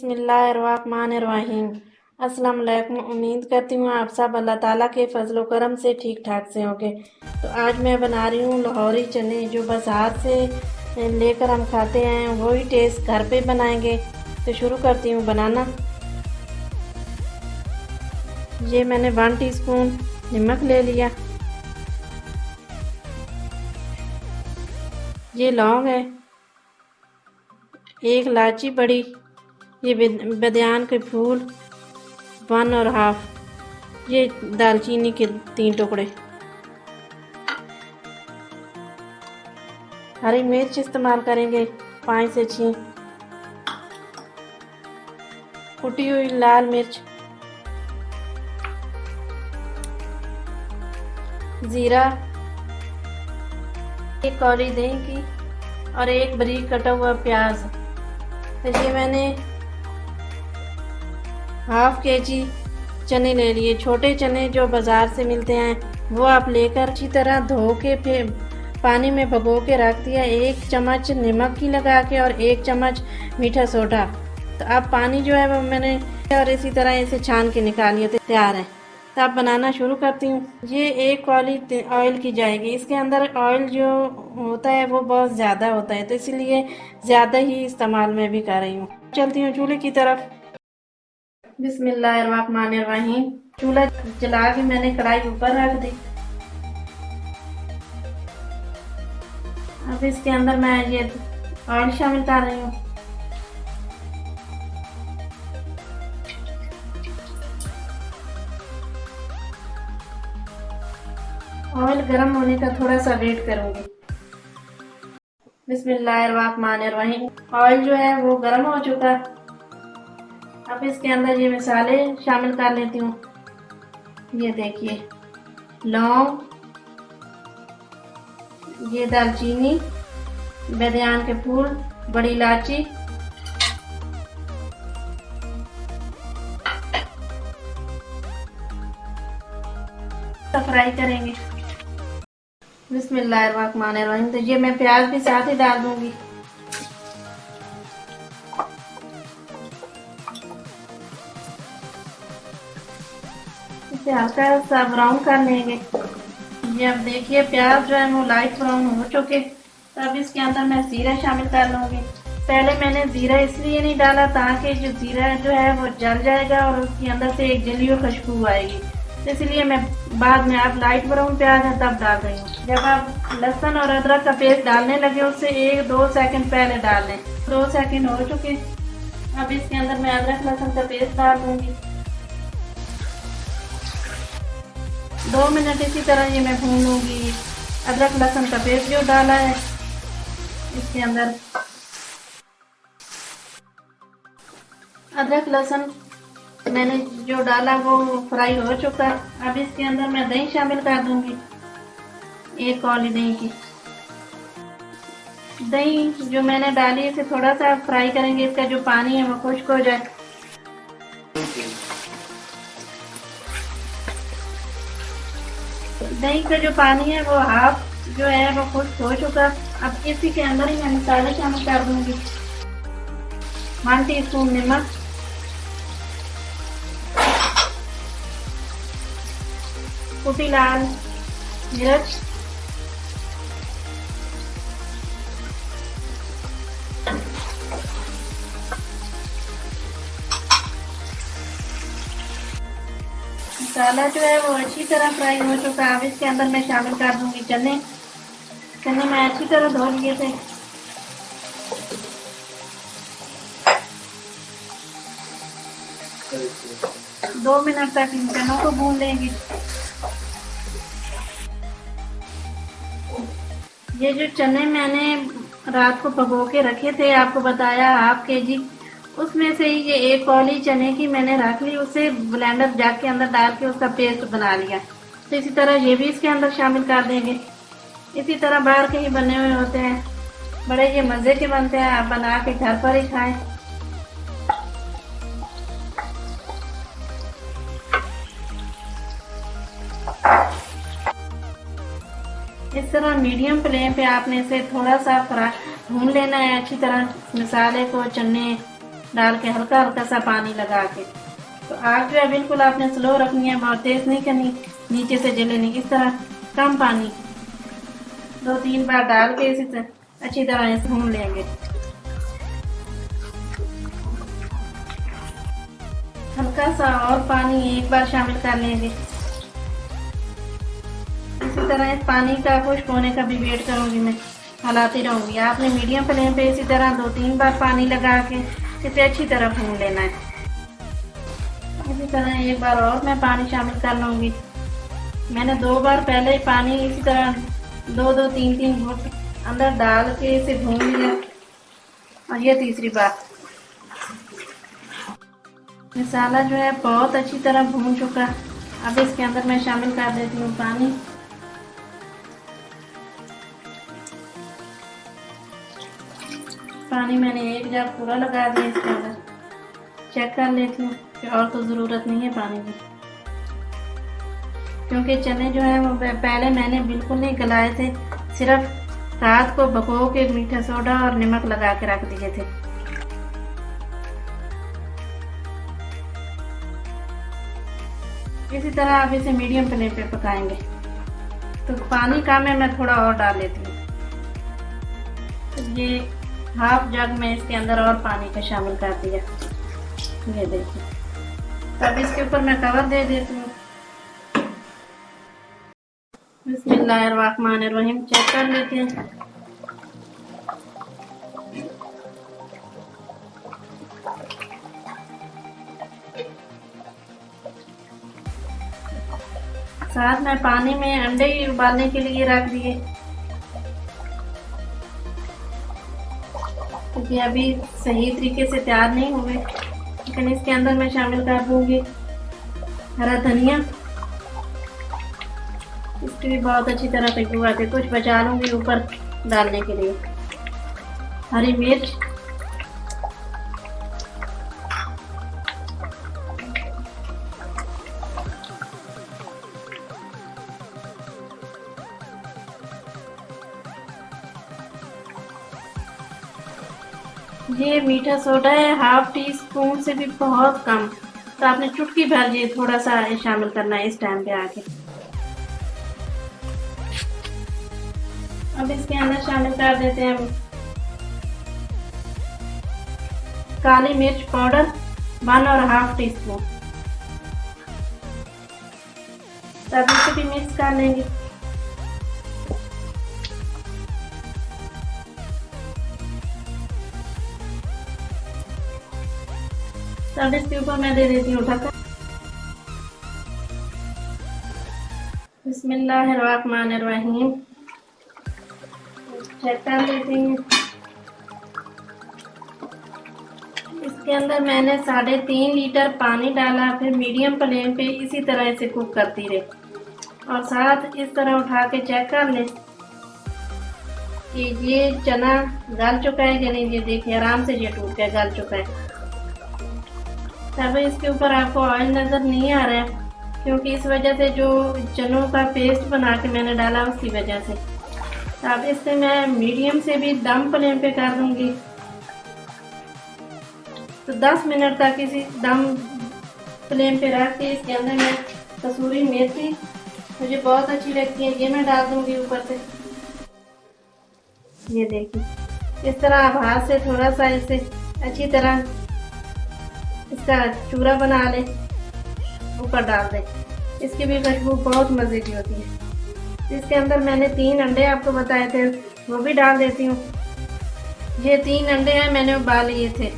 बिस्मिल्लाहिर्रहमानिर्रहीम। अस्सलाम वालेकुम। उम्मीद करती हूँ आप सब अल्लाह ताला के फजलो करम से ठीक ठाक से होंगे। तो आज मैं बना रही हूँ लाहौरी चने, जो बाजार से लेकर हम खाते हैं वही टेस्ट घर पे बनाएंगे। तो शुरू करती हूँ बनाना। ये मैंने 1 टीस्पून नमक ले लिया। ये लौंग है, 1 इलायची बड़ी, ये बदियान के फूल 1 और हाफ, ये दालचीनी के 3 टुकड़े, हरी मिर्च इस्तेमाल करेंगे 5 से 6, कुटी हुई लाल मिर्च, ज़ीरा, 1 कौली दही की और 1 बारीक कटा हुआ प्याज। तो ये मैंने हाफ केजी चने ले लिए। छोटे चने जो बाज़ार से मिलते हैं वो आप लेकर अच्छी तरह धो के फिर पानी में भिगो के रख दिया। 1 चम्मच नमक की लगा के और 1 चम्मच मीठा सोडा। तो अब पानी जो है वो मैंने और इसी तरह इसे छान के निकाल लिया, तो तैयार है। तो अब बनाना शुरू करती हूँ। ये 1 कौली ऑयल की जाएगी। इसके अंदर ऑयल जो होता है वो बहुत ज़्यादा होता है, तो इसीलिए ज़्यादा ही इस्तेमाल में भी कर रही हूँ। चलती हूँ चूल्हे की तरफ। बिस्मिल्लाहिर्रहमानिर्रहीम। चूल्हा जला के मैंने कढ़ाई ऊपर रख दी। अब इसके अंदर मैं ये ऑयल शामिल कर रही हूँ। ऑयल गर्म होने का थोड़ा सा वेट करूंगी। बिस्मिल्लाहिर्रहमानिर्रहीम। ऑयल जो है वो गर्म हो चुका। अब इसके अंदर ये मसाले शामिल कर लेती हूँ। ये देखिए, लौंग, ये दालचीनी, बदियान के फूल, बड़ी इलायची, फ्राई करेंगे। बिस्मिल्लाहिर्रहमानिर्रहीम। तो ये मैं प्याज भी साथ ही डाल दूंगी। इसे हल्का सा ब्राउन कर लेंगे। ये अब देखिए प्याज जो है वो लाइट ब्राउन हो चुके। तो अब इसके अंदर मैं जीरा शामिल कर लूँगी। पहले मैंने जीरा इसलिए नहीं डाला ताकि जो जीरा जो है वो जल जाएगा और उसके अंदर से एक जली हुई खुशबू आएगी, तो इसलिए मैं बाद में, अब लाइट ब्राउन प्याज है तब डाल रही हूँ। जब आप लहसुन और अदरक का पेस्ट डालने लगे उससे 1-2 सेकंड पहले डाल लें। 2 सेकंड हो चुके। अब इसके अंदर मैं अदरक लहसुन का पेस्ट डाल दूंगी। 2 मिनट इसी तरह ये मैं भून लूंगी। अदरक लहसुन का पेस्ट जो डाला है इसके अंदर, अदरक लहसुन मैंने जो डाला वो फ्राई हो चुका है। अब इसके अंदर मैं दही शामिल कर दूंगी। 1 कौली दही की। दही जो मैंने डाली इसे थोड़ा सा फ्राई करेंगे, इसका जो पानी है वो खुश्क हो जाए। दही का जो पानी है वो हाफ जो है वो खुश्क हो चुका। अब इसी के अंदर ही मैं मसाले शामिल कर दूंगी। 1 टीस्पून नमक, कुटी लाल मिर्च, मसाला जो है वो अच्छी तरह फ्राई हो चुका है। अब इसके अंदर मैं शामिल कर दूंगी चने। चने मैं अच्छी तरह धो लिए थे। दो मिनट तक इन चनों को भून लेंगे। ये जो चने मैंने रात को भिगो के रखे थे, आपको बताया हाफ केजी, उसमें से ही ये 1 कौली चने की मैंने रख ली। उसे ब्लेंडर जार के अंदर डाल के उसका पेस्ट बना लिया। तो इसी तरह ये भी इसके अंदर शामिल कर देंगे। इसी तरह बाहर के ही बने हुए होते हैं, बड़े ये मज़े के बनते हैं। आप बना के घर पर ही खाएं। इस तरह मीडियम फ्लेम पे आपने इसे थोड़ा सा भून लेना है अच्छी तरह, मसाले को, चने डाल के हल्का हल्का सा पानी लगा के। तो आग जो है बिल्कुल आपने स्लो रखनी है, बहुत तेज नहीं करनी, नीचे से जले नहीं। इस तरह कम पानी 2-3 बार डाल के इसी तरह अच्छी तरह इसे भून लेंगे। हल्का सा और पानी एक बार शामिल कर लेंगे। इसी तरह इस पानी का खुश्क होने का भी वेट करूंगी मैं, हलाती रहूंगी। आपने मीडियम फ्लेम पे इसी तरह 2-3 बार पानी लगा के इसे अच्छी तरह भून लेना है। इसी तरह एक बार और मैं पानी शामिल कर लूंगी। मैंने 2 बार पहले ही पानी इसी तरह 2-2, 3-3 घूंट अंदर डाल के इसे भून लिया, और ये तीसरी बार। मसाला जो है बहुत अच्छी तरह भून चुका। अब इसके अंदर मैं शामिल कर देती हूँ पानी। पानी मैंने 1 जग पूरा लगा दिया इसके अंदर। चेक कर लेती हूँ कि और तो ज़रूरत नहीं है पानी की, क्योंकि चने जो है वो पहले मैंने बिल्कुल नहीं गलाए थे, सिर्फ रात को भिगो के मीठा सोडा और नमक लगा के रख दिए थे। इसी तरह आप इसे मीडियम फ्लेम पे पकाएंगे। तो पानी कम है, मैं थोड़ा और डाल लेती हूँ। तो ये हाफ जग में इसके अंदर और पानी का शामिल कर दिया, ये देखिए। तब इसके ऊपर मैं कवर दे देती हूँ। बिस्मिल्लाहिर्रहमानिर्रहीम। चेक कर लेते हैं। साथ में पानी में अंडे ही उबालने के लिए रख दिए, क्योंकि अभी सही तरीके से तैयार नहीं हुए। लेकिन इसके अंदर मैं शामिल कर दूंगी हरा धनिया। इसकी भी बहुत अच्छी तरह खुशबू आती है। कुछ बचा लूंगी ऊपर डालने के लिए। हरी मिर्च, ये मीठा सोडा है, हाफ टी स्पून से भी बहुत कम। तो आपने चुटकी भर ये थोड़ा सा शामिल करना है इस टाइम पे आके। अब इसके अंदर शामिल कर देते हैं काली मिर्च पाउडर 1.5 टीस्पून। तब इसे भी मिक्स कर लेंगे। तब इसके ऊपर मैं दे देती हूँ ढक्कन। बिस्मिल्लाहिर्रहमानिर्रहीम। चेक कर लेती हूँ। इसके अंदर मैंने 3.5 लीटर पानी डाला, फिर मीडियम फ्लेम पे इसी तरह से कुक करती रही, और साथ इस तरह उठा के चेक कर ले कि ये चना गल चुका है कि नहीं। ये देखिए आराम से ये टूट के गल चुका है। तब इसके ऊपर आपको ऑयल नज़र नहीं आ रहा है, क्योंकि इस वजह से जो चनों का पेस्ट बना के मैंने डाला उसकी वजह से। अब इससे मैं मीडियम से भी दम फ्लेम पे कर दूंगी। तो 10 मिनट तक इसी दम फ्लेम पे रख के इसके अंदर मैं कसूरी मेथी मुझे बहुत अच्छी लगती है, ये मैं डाल दूंगी ऊपर से। ये देखिए इस तरह आप हाथ से थोड़ा सा इसे अच्छी तरह इसका चूरा बना ले, ऊपर डाल दे। इसकी भी खुशबू बहुत मज़े की होती है। इसके अंदर मैंने 3 अंडे आपको बताए थे, वो भी डाल देती हूँ। ये 3 अंडे हैं मैंने उबाल लिए थे,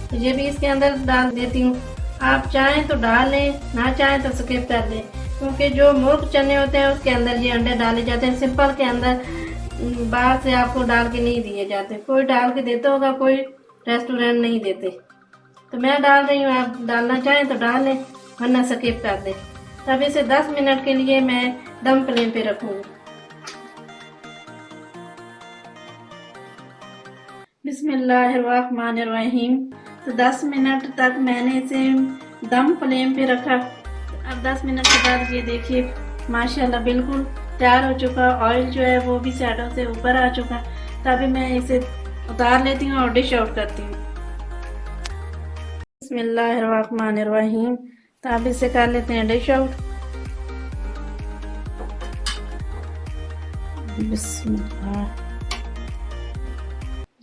तो ये भी इसके अंदर डाल देती हूँ। आप चाहें तो डाल लें, ना चाहें तो स्किप कर लें, क्योंकि जो मुर्ग चने होते हैं उसके अंदर ये अंडे डाले जाते हैं। सिंपल के अंदर बाहर से आपको डाल के नहीं दिए जाते। कोई डाल के देता होगा, कोई रेस्टोरेंट नहीं देते। तो मैं डाल रही हूँ, आप डालना चाहें तो डाल लें, वरना स्किप कर दें। तब इसे 10 मिनट के लिए मैं दम फ्लेम पे रखूँगी। बिस्मिल्लाहिर्रहमानिर्रहीम। तो 10 मिनट तक मैंने इसे दम फ्लेम पे रखा। अब 10 मिनट के बाद ये देखिए माशाल्लाह बिल्कुल तैयार हो चुका। ऑयल जो है वो भी साइडों से ऊपर आ चुका। तभी मैं इसे उतार लेती हूँ और डिश आउट करती हूँ। बिस्मिल्लाहिर्रहमानिर्रहीम। तो आप इसे कर लेते हैं डिश आउट। बिस्मिल्लाह,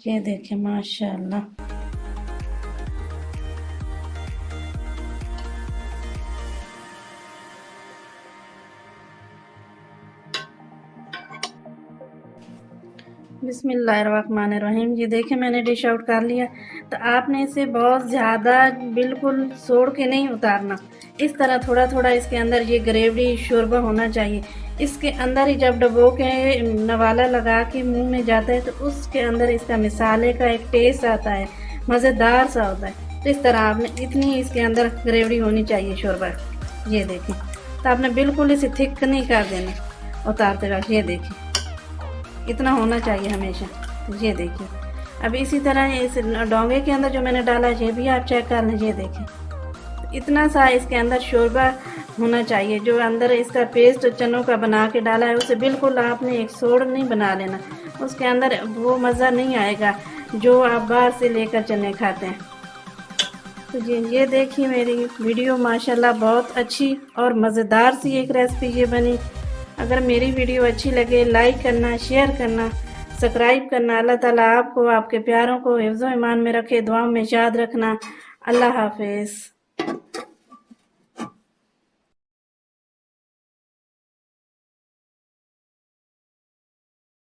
ये देखें माशाल्लाह। बिस्मिल्लाहिर्रहमानिर्रहीम। ये देखिए मैंने डिश आउट कर लिया। तो आपने इसे बहुत ज़्यादा बिल्कुल सोड़ के नहीं उतारना, इस तरह थोड़ा थोड़ा इसके अंदर ये ग्रेवी शोरबा होना चाहिए। इसके अंदर ही जब डबो के नवाला लगा के मुंह में जाता है तो उसके अंदर इसका मिसाले का एक टेस्ट आता है, मज़ेदार सा होता है। तो इस तरह आपने इतनी इसके अंदर ग्रेवी होनी चाहिए शोरबा। ये देखें, तो आपने बिल्कुल इसे थिक नहीं कर देना उतारते वक्त। ये देखिए इतना होना चाहिए हमेशा। ये देखिए अब इसी तरह इस डोंगे के अंदर जो मैंने डाला ये भी आप चेक कर लीजिए। देखें इतना सा इसके अंदर शोरबा होना चाहिए। जो अंदर इसका पेस्ट चनों का बना के डाला है उसे बिल्कुल आपने एक सोड़ नहीं बना लेना, उसके अंदर वो मज़ा नहीं आएगा जो आप बाहर से लेकर चने खाते हैं। तो ये देखिए मेरी वीडियो माशाल्लाह बहुत अच्छी और मज़ेदार सी एक रेसिपी ये बनी। अगर मेरी वीडियो अच्छी लगे लाइक करना, शेयर करना, सब्सक्राइब करना। अल्लाह ताला आपको आपके प्यारों को हिफ्ज़-ओ-ईमान में रखे, दुआओं में याद रखना। अल्लाह हाफिज़।